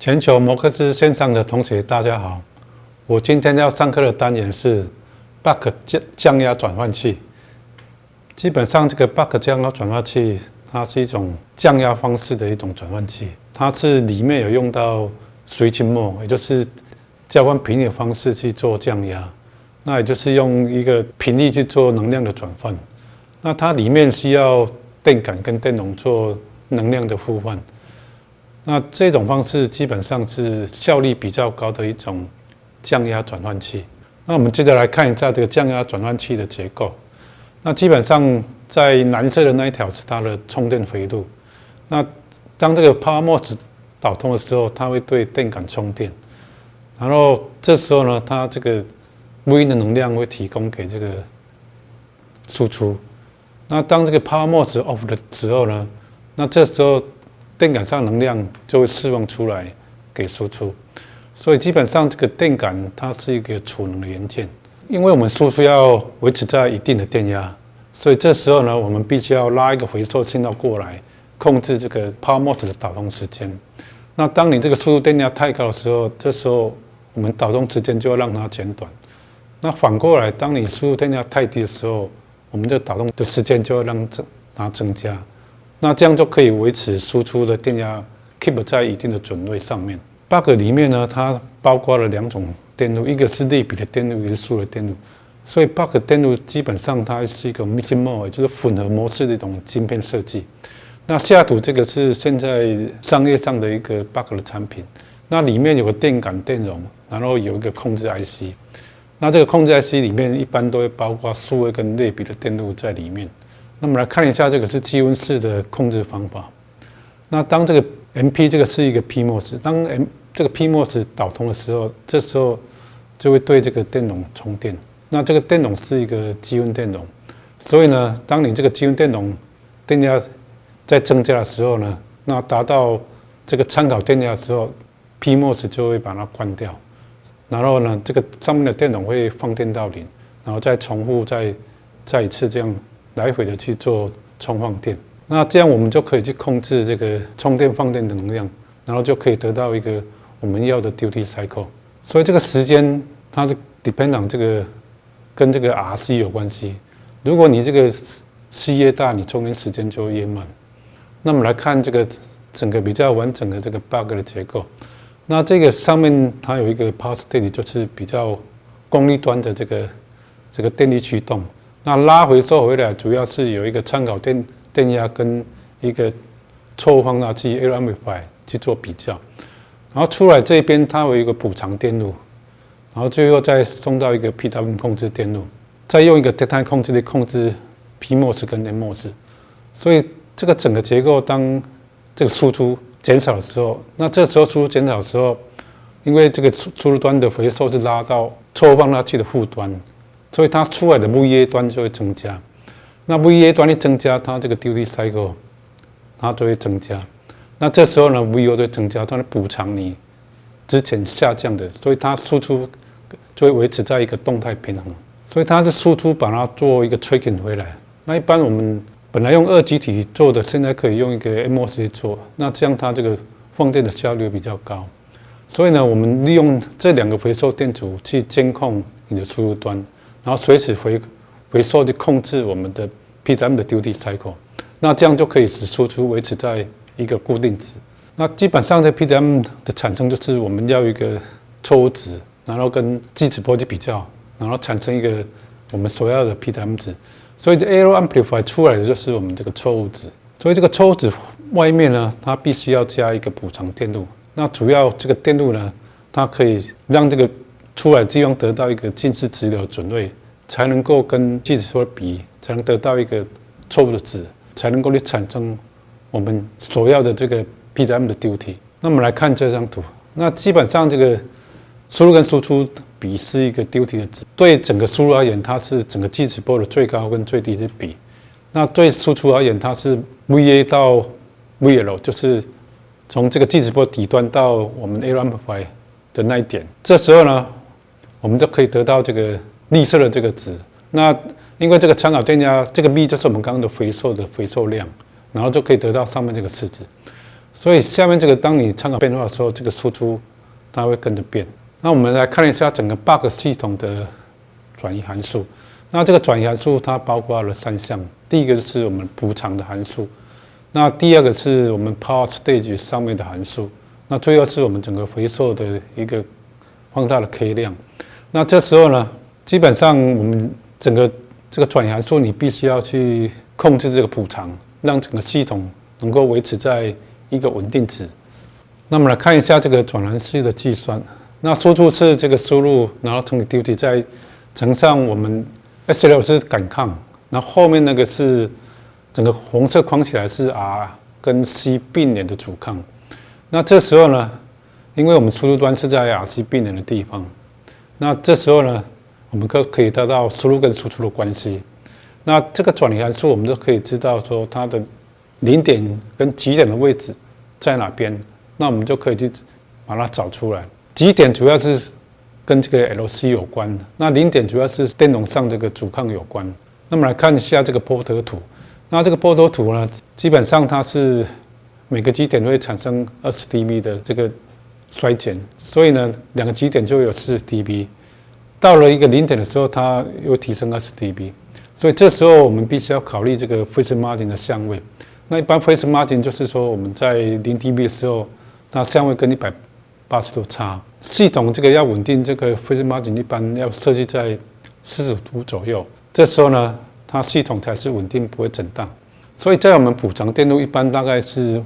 全球摩克斯线上的同学，大家好。我今天要上课的单元是 Buck 降压转换器。基本上，这个 Buck 降压转换器，它是一种降压方式的一种转换器。它是里面有用到 switching mode， 也就是交换频率的方式去做降压。那也就是用一个频率去做能量的转换。那它里面需要电感跟电容做能量的互换。那这种方式基本上是效率比较高的一种降压转换器。那我们接着来看一下这个降压转换器的结构。那基本上在蓝色的那一条是它的充电回路。那当这个 Power Mode 导通的时候，它会对电感充电，然后这时候呢，它这个 V 的能量会提供给这个输出。那当这个 Power Mode off 的时候呢，那这时候电感上能量就会释放出来给输出，所以基本上这个电感它是一个储能的元件。因为我们输出要维持在一定的电压，所以这时候呢，我们必须要拉一个回收信号过来，控制这个 Power Mode 的导通时间。那当你这个输出电压太高的时候，这时候我们导通时间就要让它减短。那反过来，当你输入电压太低的时候，我们这导通的时间就要让它增加。那这样就可以维持输出的电压 keep 在一定的准位上面。Buck 里面呢，它包括了两种电路，一个是类比的电路，一个是数的电路。所以 Buck 电路基本上它是一个 mixing mode， 也就是混合模式的一种晶片设计。那下图这个是现在商业上的一个 Buck 的产品。那里面有个电感电容，然后有一个控制 IC。那这个控制 IC 里面一般都会包括数位跟类比的电路在里面。那么来看一下，这个是气温式的控制方法。那当这个 MP 这个是一个 PMOS， 当这个 PMOS 导通的时候，这时候就会对这个电容充电。那这个电容是一个积温电容，所以呢，当你这个积温电容电压在增加的时候呢，那达到这个参考电压的时候 ，PMOS 就会把它关掉。然后呢，这个上面的电容会放电到零，然后再重复再一次这样来回的去做充放电。那这样我们就可以去控制这个充电放电的能量，然后就可以得到一个我们要的 duty cycle。所以这个时间它是 depend on 这个跟这个 RC 有关系。如果你这个 C 越大，你充电时间就越慢。那么来看这个整个比较完整的这个 Buck 的结构。那这个上面它有一个 power state， 就是比较功率端的这个电力驱动。那拉回收回来，主要是有一个参考电压跟一个错误放大器 error amplifier 去做比较。然后出来这边它有一个补偿电路，然后最后再送到一个 PWM 控制电路，再用一个 data 控制力控制 PMOS 跟 NMOS。所以这个整个结构，当这个输出减少的时候，那这时候输出减少的时候，因为这个输入端的回收是拉到错误放大器的负端，所以它出来的 VA 端就会增加。那 VA 端一增加，它这个 duty cycle 它就会增加。那这时候呢 ，VO 就会增加，它来补偿你之前下降的，所以它输出就会维持在一个动态平衡。所以它的输出把它做一个 tracking 回来。那一般我们本来用二极体做的，现在可以用一个 MOS 做，那这样它这个放电的效率比较高。所以呢，我们利用这两个回收电阻去监控你的输入端，然后随时回收去控制我们的 PWM 的 duty cycle， 那这样就可以使输出维持在一个固定值。那基本上这 PWM 的产生就是我们要一个错误值，然后跟计值波去比较，然后产生一个我们所要的 PWM 值。所以 error amplifier 出来的就是我们这个错误值。所以这个错误值外面呢，它必须要加一个补偿电路。那主要这个电路呢，它可以让这个出来的地方得到一个近似直流的准位，才能够跟计值波比，才能得到一个错误的值，才能够去产生我们所要的这个 PWM 的 duty。那我们来看这张图，那基本上这个输入跟输出比是一个 duty 的值。对整个输入而言，它是整个计值波的最高跟最低的比。那对输出而言，它是 VA 到 VL， 就是从这个计值波底端到我们 error amplifier 的那一点。这时候呢，我们就可以得到这个绿色的这个值。那因为这个参考电压，这个 V 就是我们刚刚的回收量，然后就可以得到上面这个式子。所以下面这个当你参考变化的时候，这个输出它会跟着变。那我们来看一下整个 bug 系统的转移函数。那这个转移函数它包括了3项，第一个是我们补偿的函数，那第二个是我们 power stage 上面的函数，那最后是我们整个回溯的一个放大的 K 量。那这时候呢，基本上我们整个这个转移函数你必须要去控制这个补偿，让整个系统能够维持在一个稳定值。那我们来看一下这个转函式的计算。那输出是这个输入，然后乘以 duty 再乘上我们 S6 是感抗，然后后面那个是整个红色框起来是 R 跟 C 并联的阻抗。那这时候呢，因为我们输入端是在 RC 并联的地方，那这时候呢，我们可以得到输入跟输出的关系。那这个转移函数我们就可以知道说它的0点跟极点的位置在哪边，那我们就可以去把它找出来。极点主要是跟这个 LC 有关，那0点主要是电容上这个阻抗有关。那么来看一下这个波德图，那这个波德图呢，基本上它是每个极点会产生20 dB 的这个衰减，所以呢，2个极点就有40 dB， 到了一个0点的时候，它又提升20 dB， 所以这时候我们必须要考虑这个 phase margin 的相位。那一般 phase margin 就是说我们在0 dB 的时候，那相位跟180度差。系统这个要稳定，这个 phase margin 一般要设计在40度左右。这时候呢，它系统才是稳定，不会震荡。所以在我们补偿电路，一般大概是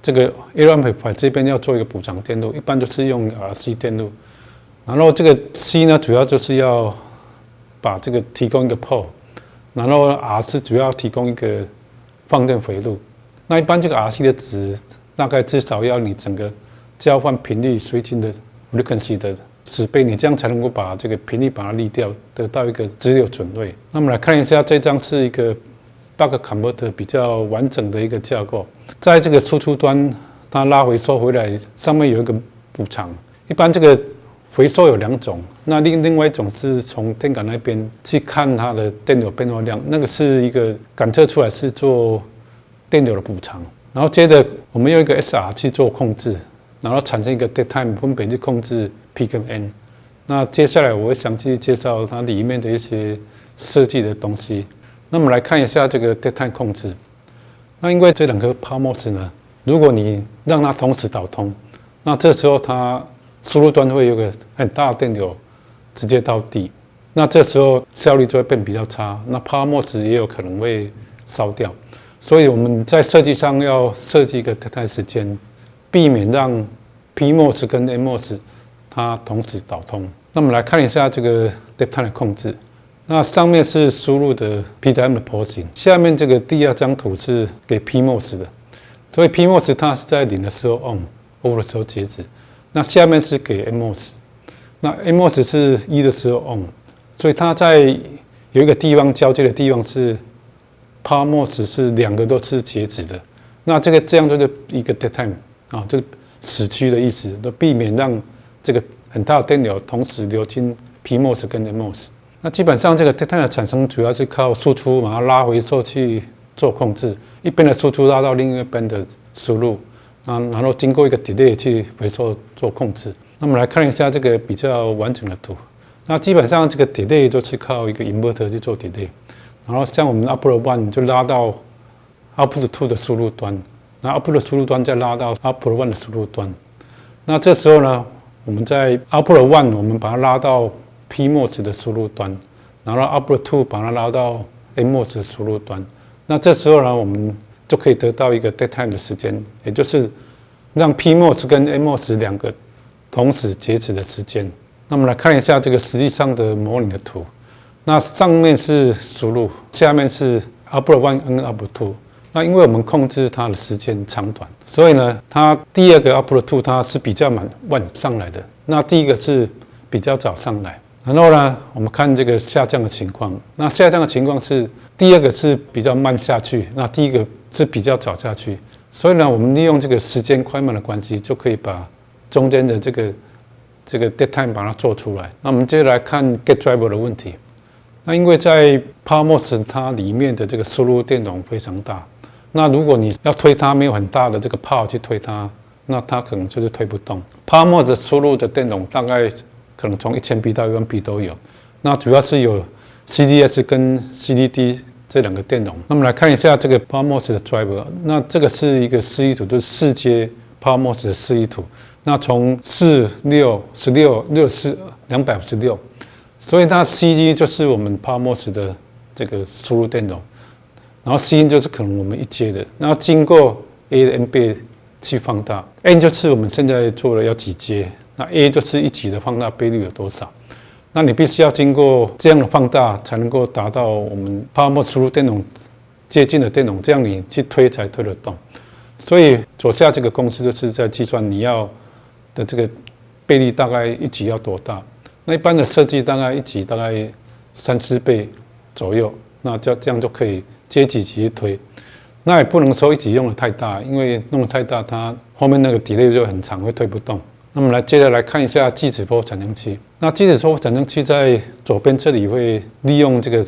这个 Audio Amplifier 这边要做一个补偿电路，一般都是用 RC 电路。然后这个 C 呢，主要就是要把这个提供一个 pole， 然后 R 是主要提供一个放电回路。那一般这个 RC 的值大概至少要你整个交换频率随机的 frequency 的10倍，你这样才能够把这个频率把它滤掉，得到一个直流准位。那我们来看一下，这张是一个 buck converter 比较完整的一个架构。在这个输出端，它拉回收回来，上面有一个补偿。一般这个回收有2种，那另外一种是从电感那边去看它的电流变化量，那个是一个感测出来是做电流的补偿。然后接着我们用一个 SR 去做控制。然后产生一个 dead time， 分别去控制 P 跟 N。那接下来我会详细介绍它里面的一些设计的东西。那我们来看一下这个 dead time 控制。那因为这2颗 power MOS 呢，如果你让它同时导通，那这时候它输入端会有个很大的电流直接到底，那这时候效率就会变比较差，那 power MOS 也有可能会烧掉。所以我们在设计上要设计一个 dead time 时间，避免让 PMOS 跟 NMOS 它同时导通。那我们来看一下这个 dead time 的控制。那上面是输入的 PWM 的波形，下面这个第2张图是给 PMOS 的。所以 PMOS 它是在0的时候 on，over 的时候截止。那下面是给 NMOS， 那 NMOS 是1的时候 on， 所以它在有一个地方交接的地方是 power MOS 是2个都是截止的。那这样就是一个 dead time。就是死区的意思，都避免让这个很大的电流同时流经 PMOS 跟 NMOS。那基本上这个 dead time 的产生主要是靠输出把它拉回收去做控制，一边的输出拉到另一边的输入，然后经过一个 delay 去回收做控制。那我们来看一下这个比较完整的图。那基本上这个 delay 就是靠一个 inverter 去做 delay， 然后像我们 output 1就拉到 output 2的输入端。然后 output 的输入端再拉到 output 1的输入端，那这时候呢，我们在 output 1我们把它拉到 PMOS 的输入端，然后 output 2把它拉到 NMOS 的输入端。那这时候呢，我们就可以得到一个 dead time 的时间，也就是让 PMOS 跟 NMOS 2个同时截止的时间。那我们来看一下这个实际上的模拟的图。那上面是输入，下面是 output 1跟 output 2。那因为我们控制它的时间长短，所以呢，它第2个 output 2它是比较晚上来的，那第1个是比较早上来。然后呢，我们看这个下降的情况，那下降的情况是第2个是比较慢下去，那第1个是比较早下去。所以呢，我们利用这个时间快慢的关系，就可以把中间的这个 dead time 把它做出来。那我们接着来看 gate driver 的问题。那因为在 power MOS 它里面的这个输入电容非常大。那如果你要推它没有很大的这个泡去推它，那它可能就是推不动。Power Mode 的输入的电容大概可能从1000B 到10000B 都有。那主要是有 CDS 跟 CDD 这2个电容。那么来看一下这个 Power Mode 的 driver， 那这个是一个示意图，就是4阶 Power Mode 的示意图。那从4、6、16、64、256，所以它 CG 就是我们 Power Mode 的这个输入电容，然后 C 就是可能我们1阶的，然后经过 A 的 N 倍去放大 ，N 就是我们现在做的要几阶，那 A 就是1级的放大倍率有多少。那你必须要经过这样的放大，才能够达到我们 Power Mode 输入电容接近的电容，这样你去推才推得动。所以左下这个公式就是在计算你要的这个倍率大概1级要多大。那一般的设计大概1级大概3-4倍左右，那这样就可以接几级推。那也不能说1级用的太大，因为弄得太大，它后面那个 delay 就很长，会推不动。那么接着来看一下继子波产生器。那继子波产生器在左边这里会利用这个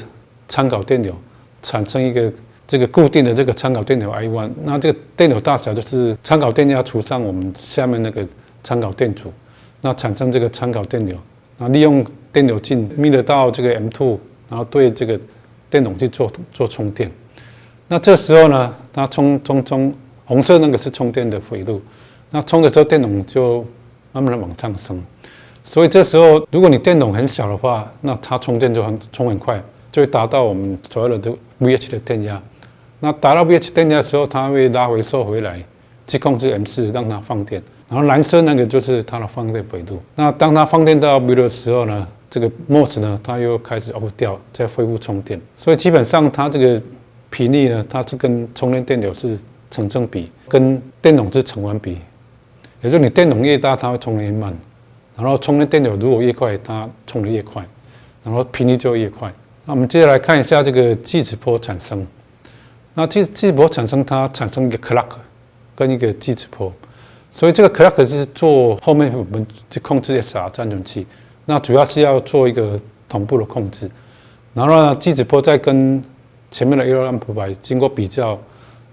参考电流产生一个这个固定的这个参考电流 I1。那这个电流大小就是参考电压除上我们下面那个参考电阻，那产生这个参考电流。那利用电流径密得到这个 M2， 然后对这个电容去做充电。那这时候呢，它充红色那个是充电的回路，那充的时候电容就慢慢的往上升，所以这时候如果你电容很小的话，那它充电就充很快，就会达到我们所谓的 VH 的电压。那达到 VH 电压的时候，它会拉回收回来，去控制 M4 让它放电。然后蓝色那个就是它的放电回路。那当它放电到 V 的时候呢，这个 MOS 呢，它又开始 off 掉，再恢复充电。所以基本上它这个频率呢，它是跟充电电流是成正比，跟电容是成反比。也就是你电容越大，它会充得越慢，然后充电电流如果越快，它充得越快，然后频率就越快。那我们接下来看一下这个继子波产生。那继子波产生，它产生一个 clock 跟一个继子波，所以这个 clock 是做后面我们去控制 SR 暂存器，那主要是要做一个同步的控制。然后呢，继子波再跟前面的 AR amplifier 经过比较，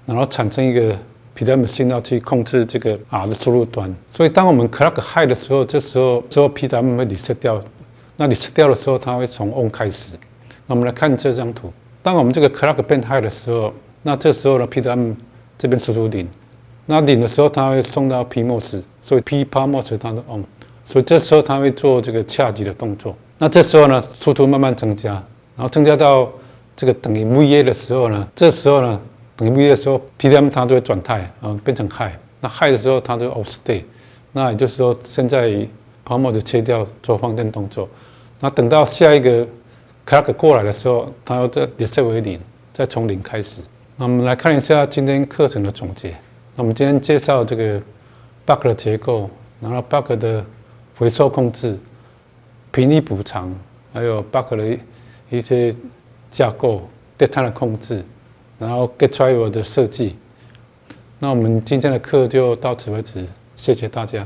然后产生一个 PWM 信号去控制这个 R 的输入端。所以当我们 clock high 的时候，这时候 PWM 会 reset 掉。那 reset 掉的时候，它会从 on 开始。那我们来看这张图。当我们这个 clock 变 high 的时候，那这时候呢 PWM 这边输出0，那0的时候它会送到 PMOS， 所以 P Power Mode 它是 on， 所以这时候它会做这个恰极的动作。那这时候呢，输出慢慢增加，然后增加到这个等于 VA 的时候呢，这时候呢。等于 V 的时候 ，PWM 它就会转态，变成 High。那 High 的时候，它就 Off State。那也就是说，现在 Power Mode 切掉做放电动作。那等到下一个 Clock 过来的时候，它要再reset为0，再从0开始。那我们来看一下今天课程的总结。那我们今天介绍这个 Buck 的结构，然后 Buck 的回收控制、频率补偿，还有 Buck 的一些架构、对它的控制。然后 Get Driver 的设计，那我们今天的课就到此为止，谢谢大家。